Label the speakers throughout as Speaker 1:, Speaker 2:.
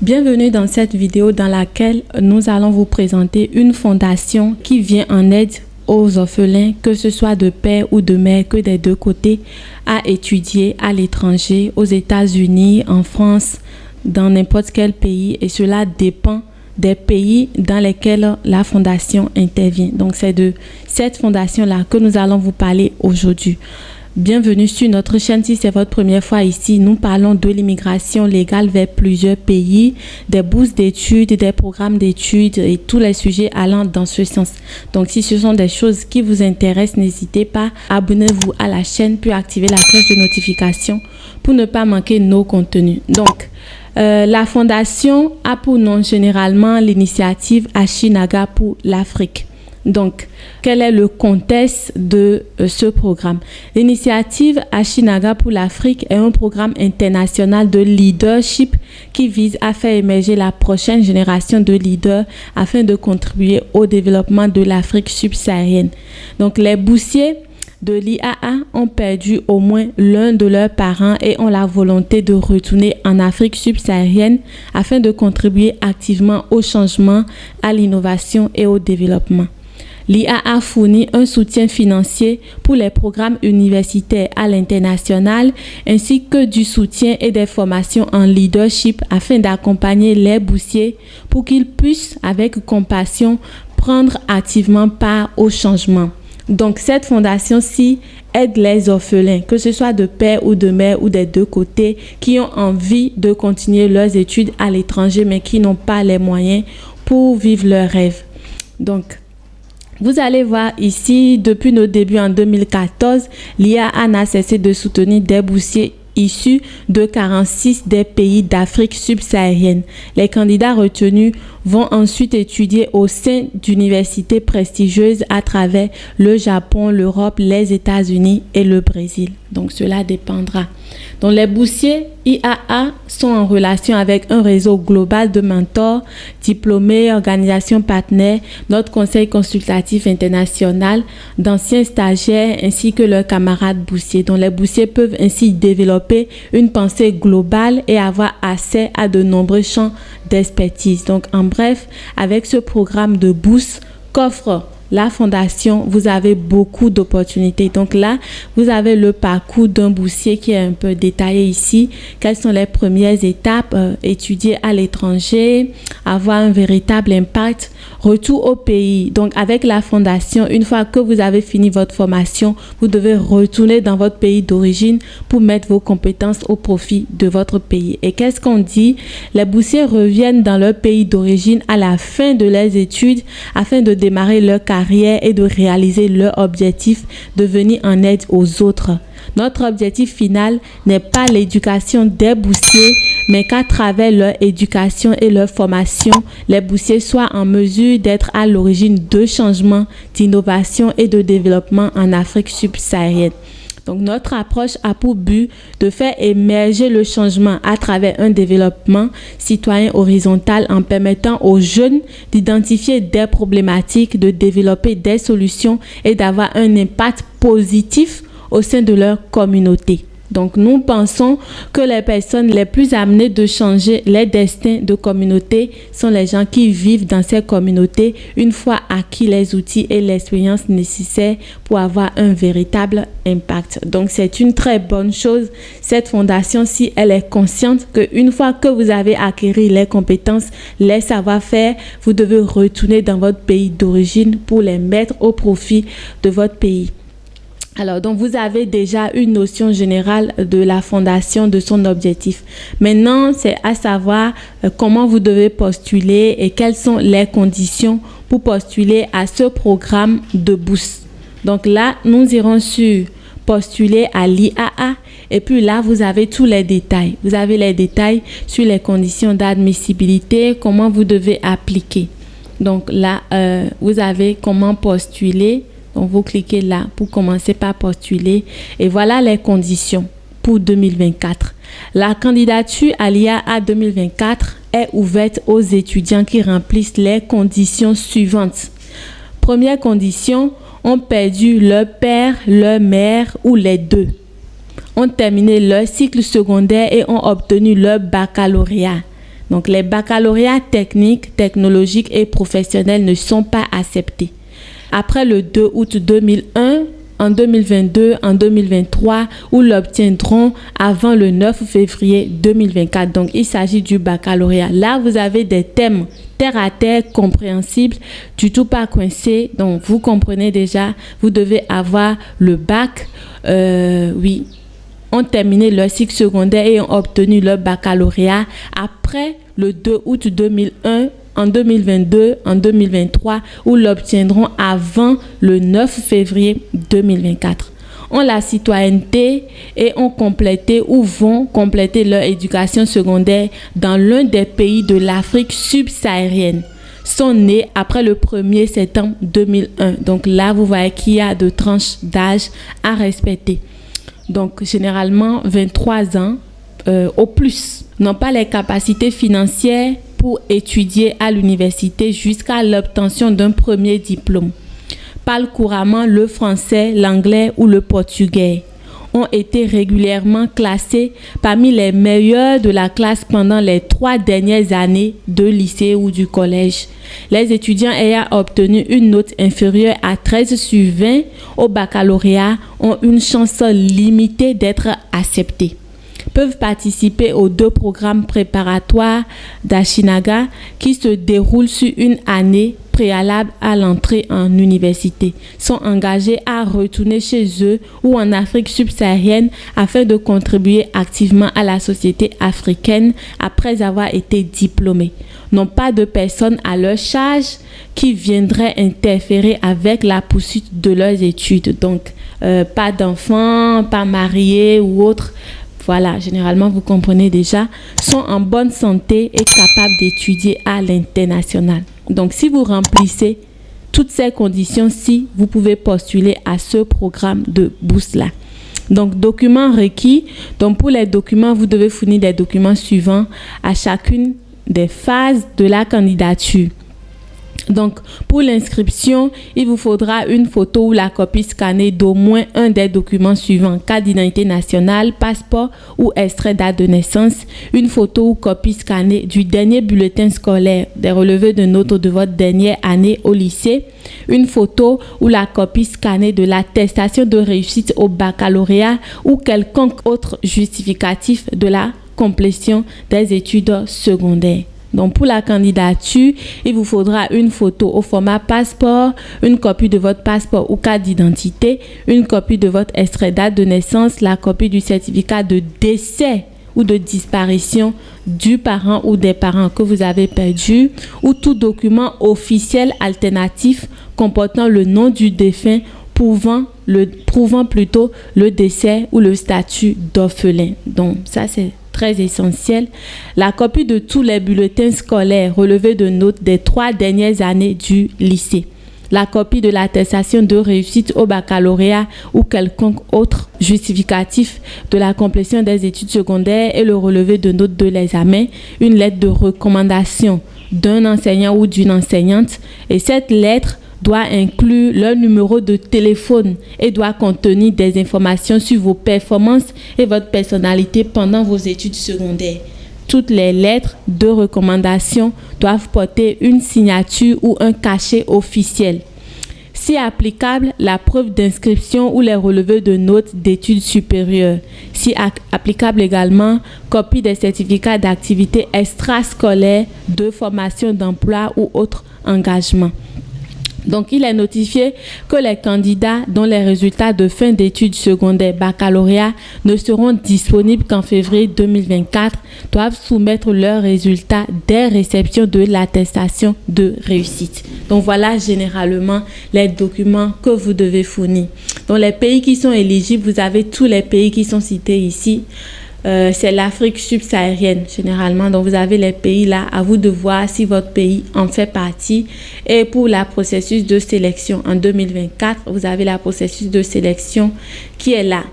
Speaker 1: Bienvenue dans cette vidéo dans laquelle nous allons vous présenter une fondation qui vient en aide aux orphelins, que ce soit de père ou de mère, que des deux côtés, à étudier à l'étranger, aux États-Unis, en France, dans n'importe quel pays, et cela dépend des pays dans lesquels la fondation intervient. Donc c'est de cette fondation-là que nous allons vous parler aujourd'hui. Bienvenue sur notre chaîne. Si c'est votre première fois ici, nous parlons de l'immigration légale vers plusieurs pays, des bourses d'études, des programmes d'études et tous les sujets allant dans ce sens. Donc si ce sont des choses qui vous intéressent, n'hésitez pas, abonnez-vous à la chaîne puis activez la cloche de notification pour ne pas manquer nos contenus. Donc la fondation a pour nom généralement l'initiative Ashinaga pour l'Afrique. Donc, quel est le contexte de ce programme? L'initiative Ashinaga pour l'Afrique est un programme international de leadership qui vise à faire émerger la prochaine génération de leaders afin de contribuer au développement de l'Afrique subsaharienne. Donc, les boursiers de l'IAA ont perdu au moins l'un de leurs parents et ont la volonté de retourner en Afrique subsaharienne afin de contribuer activement au changement, à l'innovation et au développement. L'IAA fournit un soutien financier pour les programmes universitaires à l'international ainsi que du soutien et des formations en leadership afin d'accompagner les boursiers pour qu'ils puissent, avec compassion, prendre activement part au changement. Donc, cette fondation-ci aide les orphelins, que ce soit de père ou de mère ou des deux côtés, qui ont envie de continuer leurs études à l'étranger mais qui n'ont pas les moyens pour vivre leurs rêves. Donc, vous allez voir ici, depuis nos débuts en 2014, l'IAA n'a cessé de soutenir des boursiers issus de 46 des pays d'Afrique subsaharienne. Les candidats retenus vont ensuite étudier au sein d'universités prestigieuses à travers le Japon, l'Europe, les États-Unis et le Brésil. Donc cela dépendra. Donc les boursiers IAA sont en relation avec un réseau global de mentors, diplômés, organisations partenaires, notre conseil consultatif international, d'anciens stagiaires ainsi que leurs camarades boursiers. Donc les boursiers peuvent ainsi développer une pensée globale et avoir accès à de nombreux champs d'expertise. Donc en bref, avec ce programme de bourse qu'offre la fondation, vous avez beaucoup d'opportunités. Donc là, vous avez le parcours d'un boursier qui est un peu détaillé ici. Quelles sont les premières étapes? Étudier à l'étranger, avoir un véritable impact, retour au pays. Donc avec la fondation, une fois que vous avez fini votre formation, vous devez retourner dans votre pays d'origine pour mettre vos compétences au profit de votre pays. Et qu'est-ce qu'on dit? Les boursiers reviennent dans leur pays d'origine à la fin de leurs études afin de démarrer leur carrière et de réaliser leur objectif de venir en aide aux autres. Notre objectif final n'est pas l'éducation des boursiers, mais qu'à travers leur éducation et leur formation, les boursiers soient en mesure d'être à l'origine de changements, d'innovation et de développement en Afrique subsaharienne. Donc, notre approche a pour but de faire émerger le changement à travers un développement citoyen horizontal en permettant aux jeunes d'identifier des problématiques, de développer des solutions et d'avoir un impact positif au sein de leur communauté. Donc, nous pensons que les personnes les plus amenées de changer les destins de communauté sont les gens qui vivent dans ces communautés une fois acquis les outils et l'expérience nécessaires pour avoir un véritable impact. Donc, c'est une très bonne chose. Cette fondation, si elle est consciente qu'une fois que vous avez acquis les compétences, les savoir-faire, vous devez retourner dans votre pays d'origine pour les mettre au profit de votre pays. Alors, donc, vous avez déjà une notion générale de la fondation, de son objectif. Maintenant, c'est à savoir comment vous devez postuler et quelles sont les conditions pour postuler à ce programme de bourse. Donc là, nous irons sur postuler à l'IAA et puis là, vous avez tous les détails. Vous avez les détails sur les conditions d'admissibilité, comment vous devez appliquer. Donc là, vous avez comment postuler. Donc, vous cliquez là pour commencer par postuler. Et voilà les conditions pour 2024. La candidature à l'IAA 2024 est ouverte aux étudiants qui remplissent les conditions suivantes. Première condition, ont perdu leur père, leur mère ou les deux. Ont terminé leur cycle secondaire et ont obtenu leur baccalauréat. Donc, les baccalauréats techniques, technologiques et professionnels ne sont pas acceptés. Après le 2 août 2001, en 2022, en 2023, ou l'obtiendront avant le 9 février 2024. Donc, il s'agit du baccalauréat. Là, vous avez des thèmes terre à terre, compréhensibles, du tout pas coincés. Donc, vous comprenez déjà, vous devez avoir le bac. Ont terminé leur cycle secondaire et ont obtenu leur baccalauréat après le 2 août 2001, en 2022, en 2023, ou l'obtiendront avant le 9 février 2024. Ont la citoyenneté et ont complété ou vont compléter leur éducation secondaire dans l'un des pays de l'Afrique subsaharienne. Sont nés après le 1er septembre 2001. Donc là, vous voyez qu'il y a de tranches d'âge à respecter. Donc, généralement, 23 ans au plus, n'ont pas les capacités financières pour étudier à l'université jusqu'à l'obtention d'un premier diplôme. Parlent couramment le français, l'anglais ou le portugais. Ont été régulièrement classés parmi les meilleurs de la classe pendant les 3 dernières années de lycée ou du collège. Les étudiants ayant obtenu une note inférieure à 13/20 au baccalauréat ont une chance limitée d'être acceptés. Peuvent participer aux 2 programmes préparatoires d'Ashinaga qui se déroulent sur une année préalable à l'entrée en université. Sont engagés à retourner chez eux ou en Afrique subsaharienne afin de contribuer activement à la société africaine après avoir été diplômés. N'ont pas de personnes à leur charge qui viendraient interférer avec la poursuite de leurs études. Donc, pas d'enfants, pas mariés ou autres. Voilà, généralement, vous comprenez déjà, sont en bonne santé et capables d'étudier à l'international. Donc, si vous remplissez toutes ces conditions-ci, vous pouvez postuler à ce programme de bourse-là. Donc, documents requis. Donc, pour les documents, vous devez fournir des documents suivants à chacune des phases de la candidature. Donc, pour l'inscription, il vous faudra une photo ou la copie scannée d'au moins un des documents suivants: carte d'identité nationale, passeport ou extrait date de naissance, une photo ou copie scannée du dernier bulletin scolaire, des relevés de notes de votre dernière année au lycée, une photo ou la copie scannée de l'attestation de réussite au baccalauréat ou quelconque autre justificatif de la complétion des études secondaires. Donc, pour la candidature, il vous faudra une photo au format passeport, une copie de votre passeport ou carte d'identité, une copie de votre extrait date de naissance, la copie du certificat de décès ou de disparition du parent ou des parents que vous avez perdu, ou tout document officiel alternatif comportant le nom du défunt prouvant le décès ou le statut d'orphelin. Donc, ça, c'est très essentiel. La copie de tous les bulletins scolaires relevés de notes des 3 dernières années du lycée. La copie de l'attestation de réussite au baccalauréat ou quelconque autre justificatif de la complétion des études secondaires et le relevé de notes de l'examen. Une lettre de recommandation d'un enseignant ou d'une enseignante. Et cette lettre doit inclure leur numéro de téléphone et doit contenir des informations sur vos performances et votre personnalité pendant vos études secondaires. Toutes les lettres de recommandation doivent porter une signature ou un cachet officiel. Si applicable, la preuve d'inscription ou les relevés de notes d'études supérieures. Si applicable également, copie des certificats d'activité extrascolaire, de formation d'emploi ou autre engagement. Donc, il est notifié que les candidats dont les résultats de fin d'études secondaires baccalauréat ne seront disponibles qu'en février 2024 doivent soumettre leurs résultats dès réception de l'attestation de réussite. Donc, voilà généralement les documents que vous devez fournir. Dans les pays qui sont éligibles, vous avez tous les pays qui sont cités ici. C'est l'Afrique subsaharienne généralement. Donc, vous avez les pays là. À vous de voir si votre pays en fait partie. Et pour la processus de sélection en 2024, vous avez la processus de sélection qui est là.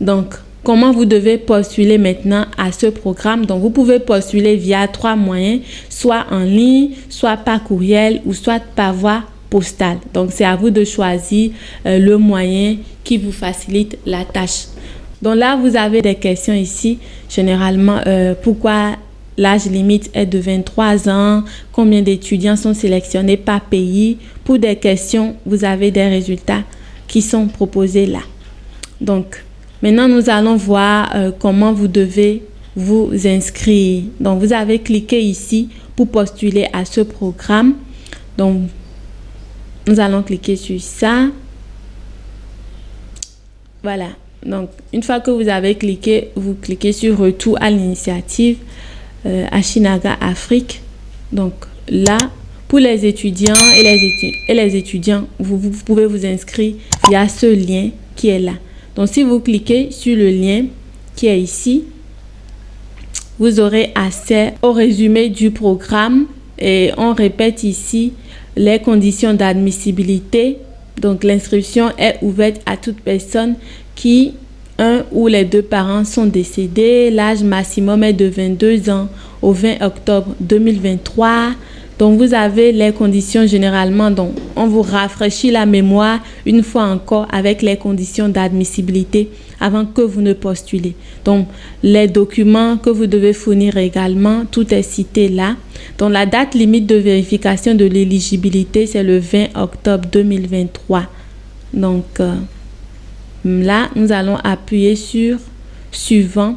Speaker 1: Donc, comment vous devez postuler maintenant à ce programme? Donc, vous pouvez postuler via 3 moyens, soit en ligne, soit par courriel ou soit par voie postale. Donc, c'est à vous de choisir le moyen qui vous facilite la tâche. Donc là, vous avez des questions ici. Généralement, pourquoi l'âge limite est de 23 ans, combien d'étudiants sont sélectionnés par pays. Pour des questions, vous avez des résultats qui sont proposés là. Donc, maintenant, nous allons voir comment vous devez vous inscrire. Donc, vous avez cliqué ici pour postuler à ce programme. Donc, nous allons cliquer sur ça. Voilà. Donc, une fois que vous avez cliqué, vous cliquez sur Retour à l'initiative Ashinaga Afrique. Donc, là, pour les étudiants et les étudiants, vous pouvez vous inscrire via ce lien qui est là. Donc, si vous cliquez sur le lien qui est ici, vous aurez accès au résumé du programme et on répète ici les conditions d'admissibilité. Donc, l'inscription est ouverte à toute personne qui, un ou les deux parents sont décédés. L'âge maximum est de 22 ans au 20 octobre 2023. Donc, vous avez les conditions généralement. Donc, on vous rafraîchit la mémoire une fois encore avec les conditions d'admissibilité avant que vous ne postulez. Donc, les documents que vous devez fournir également, tout est cité là. Donc, la date limite de vérification de l'éligibilité, c'est le 20 octobre 2023. Donc, là, nous allons appuyer sur Suivant.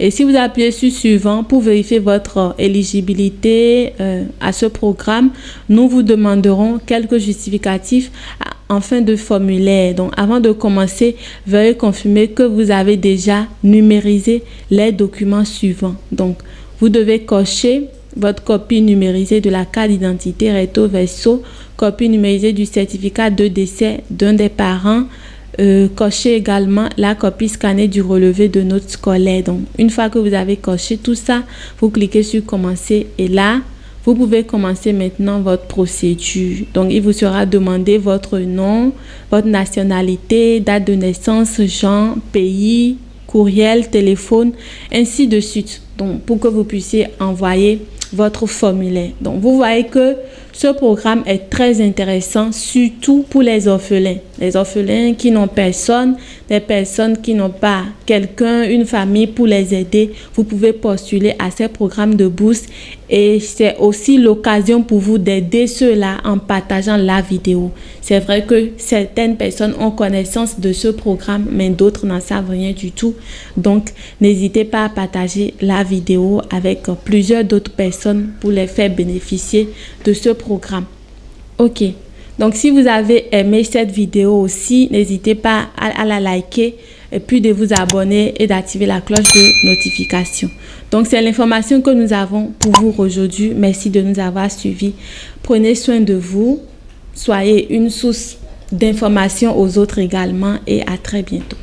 Speaker 1: Et si vous appuyez sur Suivant pour vérifier votre éligibilité à ce programme, nous vous demanderons quelques justificatifs en fin de formulaire. Donc, avant de commencer, veuillez confirmer que vous avez déjà numérisé les documents suivants. Donc, vous devez cocher votre copie numérisée de la carte d'identité recto verso, copie numérisée du certificat de décès d'un des parents. Cochez également la copie scannée du relevé de notes scolaires. Donc, une fois que vous avez coché tout ça, vous cliquez sur Commencer et là, vous pouvez commencer maintenant votre procédure. Donc, il vous sera demandé votre nom, votre nationalité, date de naissance, genre, pays, courriel, téléphone, ainsi de suite. Donc, pour que vous puissiez envoyer votre formulaire. Donc, vous voyez que ce programme est très intéressant, surtout pour les orphelins. Les orphelins qui n'ont personne, des personnes qui n'ont pas quelqu'un, une famille pour les aider. Vous pouvez postuler à ces programmes de bourse et c'est aussi l'occasion pour vous d'aider ceux-là en partageant la vidéo. C'est vrai que certaines personnes ont connaissance de ce programme, mais d'autres n'en savent rien du tout. Donc, n'hésitez pas à partager la vidéo avec plusieurs d'autres personnes pour les faire bénéficier de ce programme. Ok. Donc, si vous avez aimé cette vidéo aussi, n'hésitez pas à la liker et puis de vous abonner et d'activer la cloche de notification. Donc, c'est l'information que nous avons pour vous aujourd'hui. Merci de nous avoir suivis. Prenez soin de vous. Soyez une source d'information aux autres également et à très bientôt.